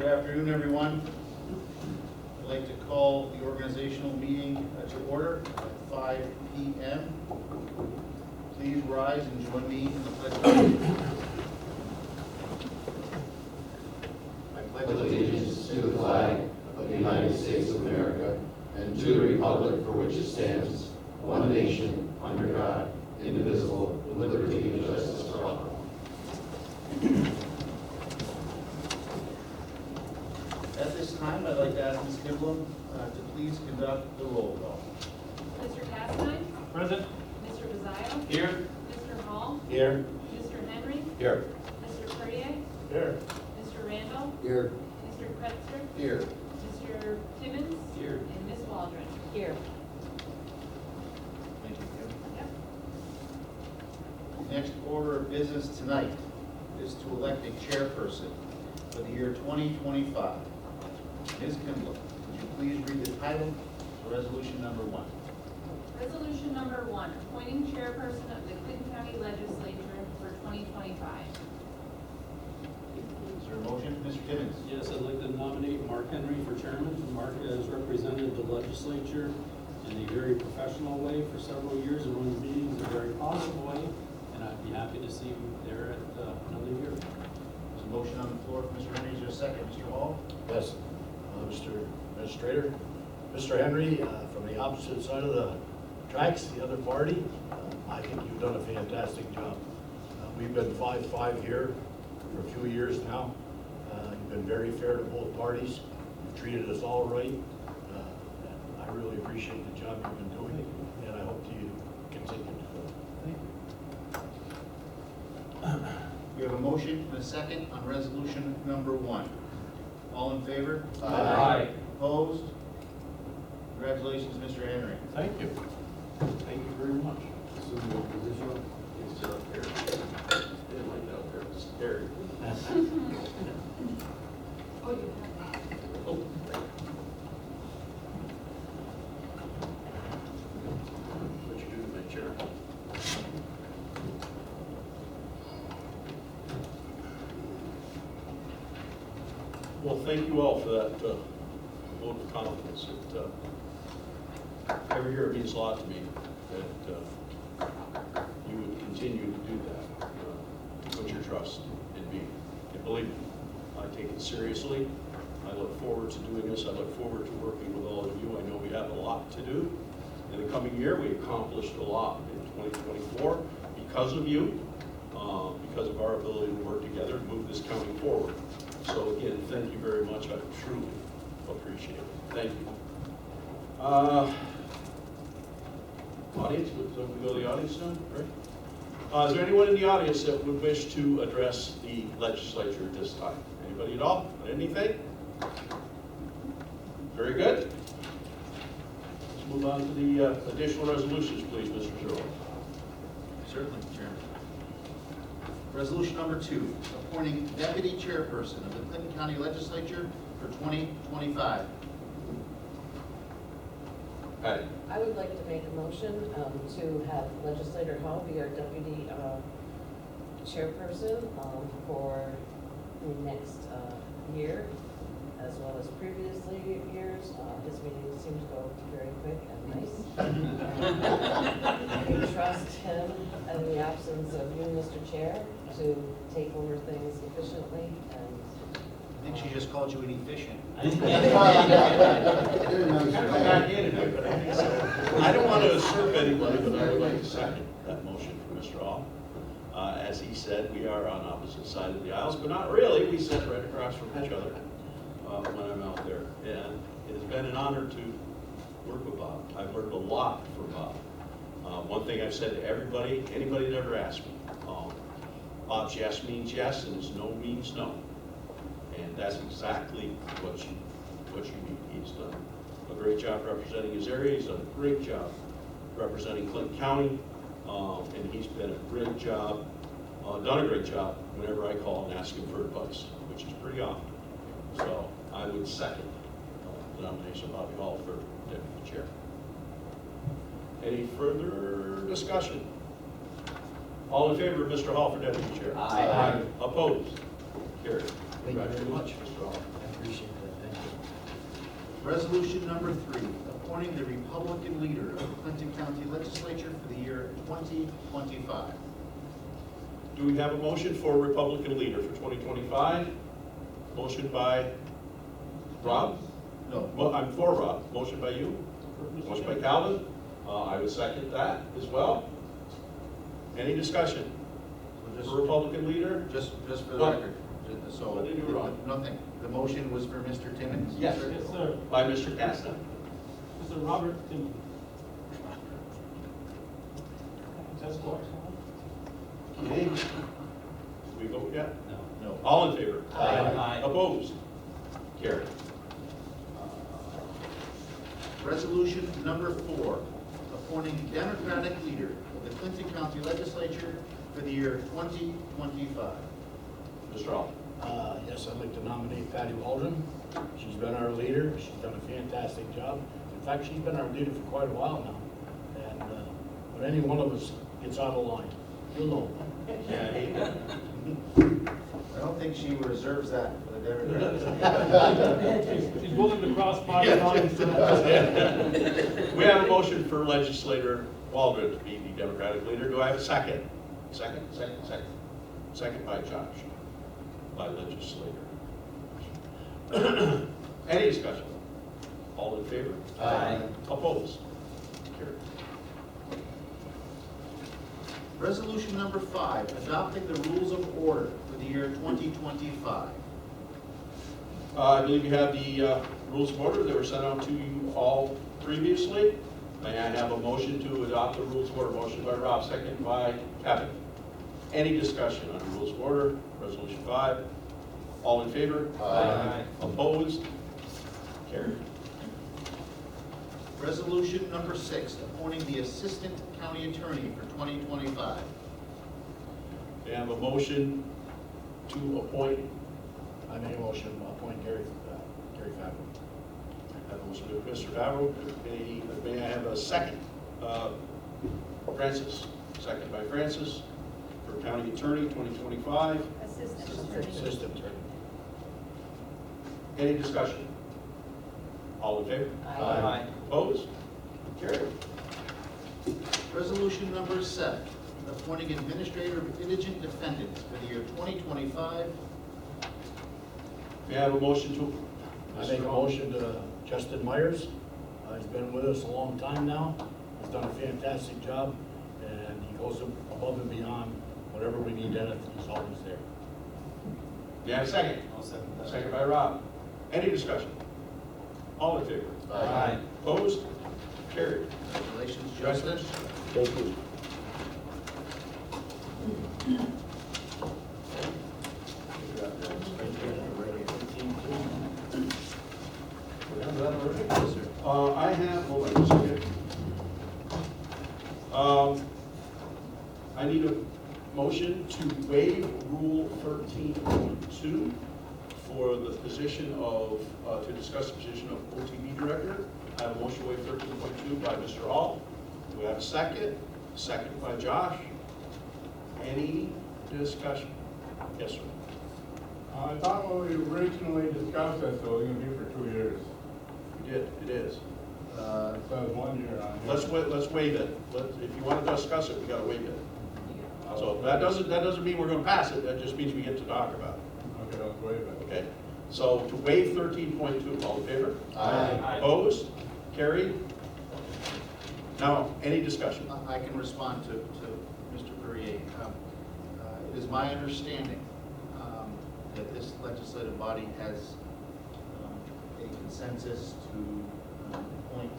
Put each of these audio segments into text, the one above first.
Good afternoon, everyone. I'd like to call the organizational meeting to order at 5 p.m. Please rise and join me in the pledge of allegiance. I pledge Allegiance to the flag of the United States of America and to the republic for which it stands, one nation, under God, indivisible, with liberty and justice for all. At this time, I'd like to ask Ms. Kimball to please conduct the roll call. Mr. Castine? Present. Mr. Bazzaio? Here. Mr. Hall? Here. Mr. Henry? Here. Mr. Courier? Here. Mr. Randall? Here. Mr. Kretzer? Here. Mr. Timmons? Here. And Ms. Waldron? Here. Thank you, Kim. Yep. Next order of business tonight is to elect a chairperson for the year 2025. Ms. Kimball, would you please read the title of resolution number 1? Resolution number 1, appointing chairperson of the Clinton County Legislature for 2025. Is there a motion? Mr. Timmons? Yes, I'd like to nominate Mark Henry for chairman. Mark has represented the legislature in a very professional way for several years and runs meetings in a very positive way, and I'd be happy to see him there at another year. There's a motion on the floor from Mr. Henry. Is there a second? Mr. Hall? Yes, Mr. Administrator. Mr. Henry, from the opposite side of the tracks, the other party, I think you've done a fantastic job. We've been 5-5 here for a few years now. You've been very fair to both parties. You've treated us all right. And I really appreciate the job you've been doing, and I hope you continue to do it. We have a motion and a second on resolution number 1. All in favor? Aye. Opposed? Congratulations, Mr. Henry. Thank you. Thank you very much. Oh, you have that. What you do to my chair? Well, thank you all for that vote of confidence. Every year it means a lot to me that you would continue to do that, to put your trust in me. And believe me, I take it seriously. I look forward to doing this. I look forward to working with all of you. I know we have a lot to do. In the coming year, we accomplished a lot in 2024 because of you, because of our ability to work together and move this county forward. So again, thank you very much. I truly appreciate it. Thank you. Audience, so we go to the audience now, right? Is there anyone in the audience that would wish to address the legislature at this time? Anybody at all? Anything? Very good. Let's move on to the additional resolutions, please, Mr. Zerlo. Certainly, Chairman. Resolution number 2, appointing deputy chairperson of the Clinton County Legislature for 2025. Patty. I would like to make a motion to have Legislator Hall be our deputy chairperson for the next year, as well as previously years. His meetings seem to go very quick and nice. We trust him in the absence of you, Mr. Chair, to take over things efficiently and I think she just called you inefficient. I don't want to usurp anybody, but I would like to second that motion for Mr. Hall. As he said, we are on opposite sides of the aisles, but not really. We sit right across from each other when I'm out there. And it has been an honor to work with Bob. I've learned a lot from Bob. One thing I've said to everybody, anybody that ever asked me, Bob's yes means yes and his no means no. And that's exactly what you need. He's done a great job representing his area. He's done a great job representing Clinton County. And he's been a great job, done a great job whenever I call and ask him for advice, which is pretty often. So I would second the nomination of Bobby Hall for deputy chair. Any further discussion? All in favor of Mr. Hall for deputy chair? Aye. Opposed? Carried. Thank you very Congratulations, much. Mr. Hall. Resolution number 3, appointing the Republican leader of the Clinton County Legislature for the year 2025. Do we have a motion for Republican leader for 2025? Motion by Rob? No. Well, I'm for Rob. Motion by you? Motion by Calvin? I would second that as well. Any discussion for Republican leader? Just for the What? record, so, What did you do wrong? nothing. The motion was for Mr. Timmons? Yes. Yes, sir. By Mr. Casta. Mr. Robert Timmons. That's correct. Okay. Did we vote yet? No. No. All in favor? Aye. Opposed? Carried. Resolution number 4, appointing Democratic leader of the Clinton County Legislature for the year 2025. Mr. All. Yes, I'd like to nominate Patty Waldron. She's been our leader. She's done a fantastic job. In fact, she's been our leader for quite a while now. And when any one of us gets out of line, you'll know. Yeah, I hate that. I don't think she reserves that for the Democrats. She's willing to cross party lines. We have a motion for legislator Waldron to be the Democratic leader. Do I have a second? Second. Second by Josh, by legislator. Any discussion? All in favor? Aye. Opposed? Carried. Resolution number 5, adopting the rules of order for the year 2025. I believe you have the rules of order that were sent out to you all previously. May I have a motion to adopt the rules of order? Motion by Rob, second by Kevin. Any discussion on the rules of order, resolution 5? All in favor? Aye. Opposed? Carried. Resolution number 6, appointing the Assistant County Attorney for 2025. May I have a motion to appoint? I make a motion to appoint Gary Favreau. I have a motion by Mr. Favreau. May I have a second? Francis. Second by Francis for County Attorney 2025. Assistant Attorney. Any discussion? All in favor? Aye. Opposed? Carried. Resolution number 7, appointing Administrator of Indigent Defendants for the year 2025. May I have a motion to? I make a motion to Justin Myers. He's been with us a long time now. He's done a fantastic job, and he goes above and beyond whatever we need in it. He's always there. May I have a second? I'll second that. Second by Rob. Any discussion? All in favor? Aye. Opposed? Carried. Congratulations, Justin. Thank you. I have, hold on a second. I need a motion to waive Rule 13.2 for the position of, to discuss the position of OTB Director. I have a motion to waive 13.2 by Mr. Hall. Do we have a second? Second by Josh. Any discussion? Yes, sir. I thought when we originally discussed this, it was gonna be for 2 years. We did, it is. It says 1 year on here. Let's waive it. If you want to discuss it, we gotta waive it. So that doesn't mean we're gonna pass it, that just means we get to talk about it. Okay, let's waive it. Okay, so to waive 13.2, all in favor? Aye. Opposed? Carried? Now, any discussion? I can respond to Mr. Perrier. It is my understanding that this legislative body has a consensus to appoint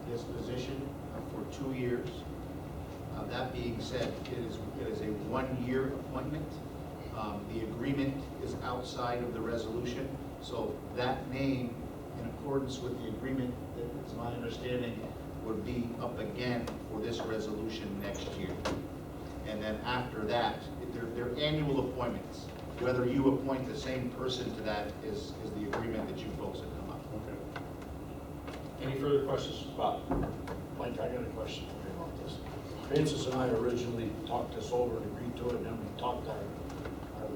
this position for 2 years. That being said, it is a 1-year appointment. The agreement is outside of the resolution, so that name, in accordance with the agreement, that it's my understanding, would be up again for this resolution next year. And then after that, they're annual appointments. Whether you appoint the same person to that is the agreement that you folks have come up with. Okay. Any further questions, Bob? Mike, I got a question for you about this. Francis and I originally talked this over and agreed to it, and then we talked to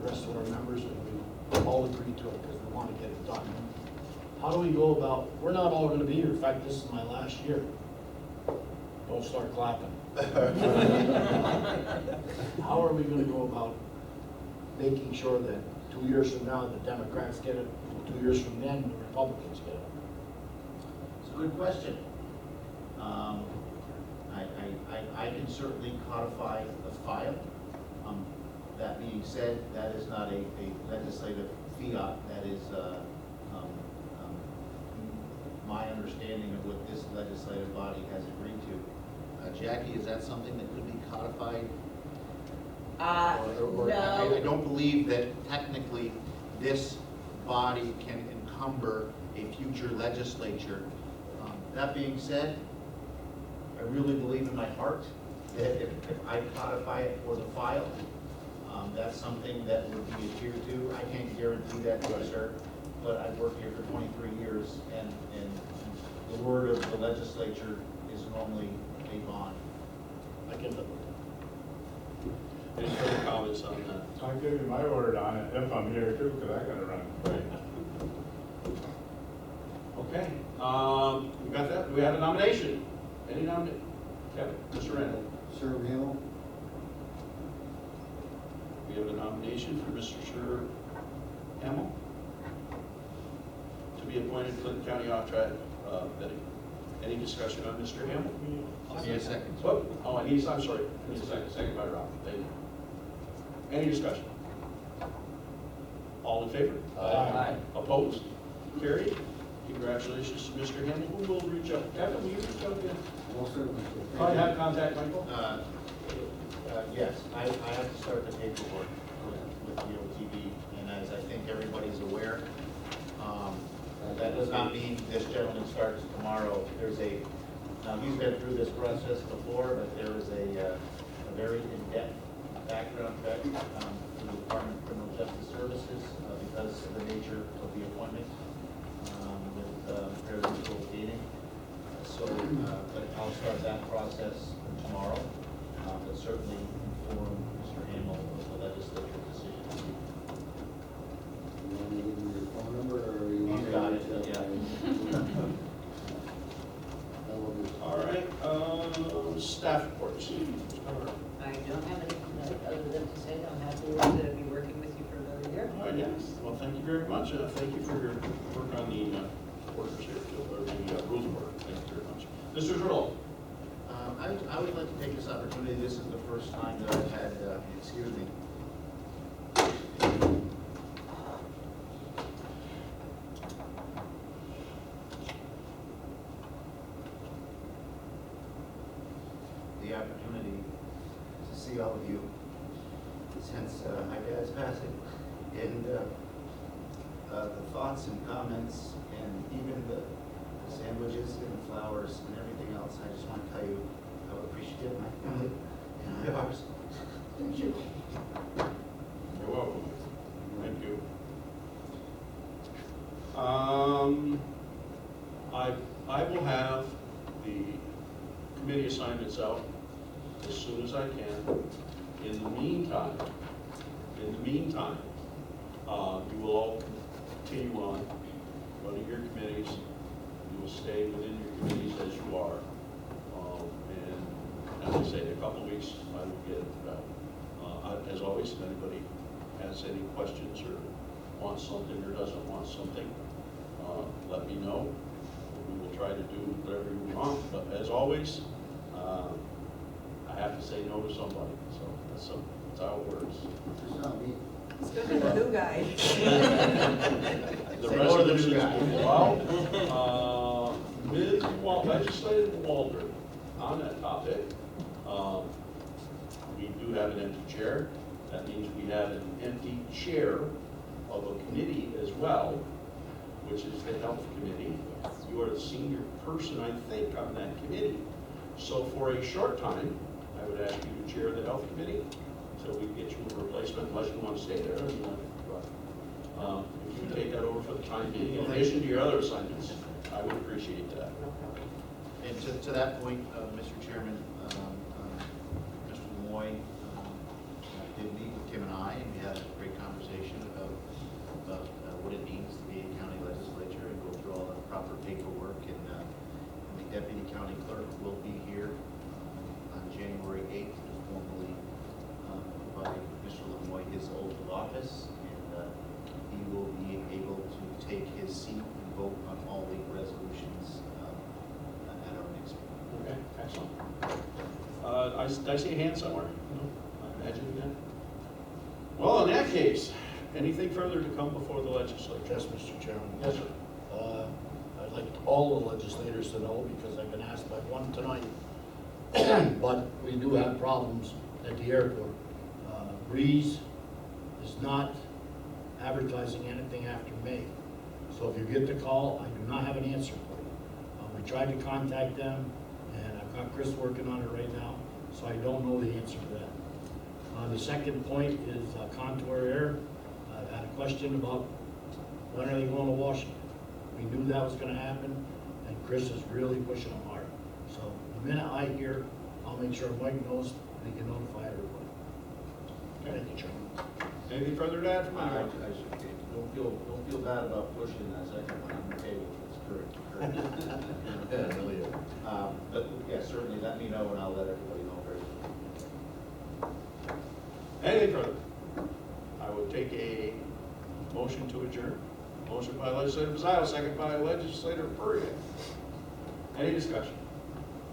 the rest of our members, and we all agreed to it because we want to get it done. how do we go about, we're not all gonna be here, in fact, this is my last year. Don't start clapping. How are we gonna go about making sure that 2 years from now, the Democrats get it, 2 years from then, the Republicans get it? It's a good question. I can certainly codify the file. That being said, that is not a legislative fiat, that is my understanding of what this legislative body has agreed to. Jackie, is that something that could be codified? Or No. I don't believe that technically this body can encumber a future legislature. That being said, I really believe in my heart that if I codify it for the file, that's something that would be adhered to. I can't guarantee that to you, sir, but I've worked here for 23 years, and the word of the legislature is normally a bond. I can live with it. Any further comments on that? I'll give you my word on it if I'm here too, because I gotta run. Right. Okay, we got that? Do we have a nomination? Any nomination? Kevin, Mr. Randall? Sir Hamel? We have a nomination for Mr. Sir Hamel to be appointed Clinton County off-track Betty. Any discussion on Mr. Hamel? I'll need a second. Oh, I'm sorry, I need a second, second by Rob, thank you. Any discussion? All in favor? Aye. Opposed? Carried. Congratulations to Mr. Hamel. Who will reach out? Kevin, will you reach out again? Most certainly. Oh, you have contact, Michael? Yes, I have to start the paperwork with the OTB, and as I think everybody's aware, that does not mean this gentleman starts tomorrow. Now he's been through this process before, but there is a very in-depth background check through the Department of Criminal Justice Services because of the nature of the appointment with paralegal gaining. But I'll start that process tomorrow, but certainly inform Mr. Hamel of the legislature decision. You want me to give him your phone number, or you want He's me got to it, reach out? yeah. I will do. All right, staff reports. I don't have anything tonight other than to say that I'm happy to be working with you for another year. All right, yes, well, thank you very much. Thank you for your work on the orders here, or the rules of order. Thank you very much. Mr. Turlow. I would like to take this opportunity, this is the first time that I've had, excuse me. The opportunity to see all of you since my dad's passing, and the thoughts and comments, and even the sandwiches and the flowers and everything else. I just want to tell you how appreciative my family and I are. Thank you. You're welcome. Thank you. I will have the committee assignments out as soon as I can. In the meantime, you will all continue on running your committees. You will stay within your committees as you are. And as I say, in a couple of weeks, I will get it back. As always, if anybody has any questions or wants something or doesn't want something, let me know. We will try to do whatever you want, but as always, I have to say no to somebody, so that's how it works. It's not me. It's good to be the new guy. The Say no to the resolutions, new guy. well, Legislative Waldron, on that topic, we do have an empty chair. That means we have an empty chair of a committee as well, which is the Health Committee. You are the senior person, I think, on that committee. So for a short time, I would ask you to chair the Health Committee until we get you a replacement, unless you want to stay there. If you would take that over for the time being, in addition to your other assignments, I would appreciate that. And to that point, Mr. Chairman, Mr. Lemoy did meet with Tim and I, and we had a great conversation about what it means to be a county legislature and go through all Did I see a hand somewhere? No, I imagine again. Well, in that case, anything further to come before the legislature? Yes, Mr. Chairman. Yes, sir. I'd like all the legislators to know, because I've been asked by one tonight, but we do have problems at the airport. Breeze is not advertising anything after May. So if you get the call, I do not have an answer for you. We tried to contact them, and I've got Chris working on it right now, so I don't know the answer to that. The second point is Contour Air. I've had a question about when are they going to Washington? We knew that was gonna happen, and Chris is really pushing them hard. So the minute I hear, I'll make sure Mike knows, we can notify everybody. Thank you, Chairman. Anything further to add from anyone? Don't feel bad about pushing that second one. I'm okay with it. It's correct. Yeah, really. But yeah, certainly let me know and I'll let everybody know very. Anything further? I would take a motion to adjourn. Motion by legislator Pizzato, second by legislator Furrier. Any discussion?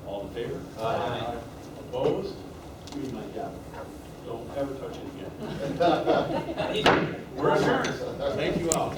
All in favor? Aye. Opposed? Give me my gavel. Don't ever touch it again. We're adjourned. Thank you all.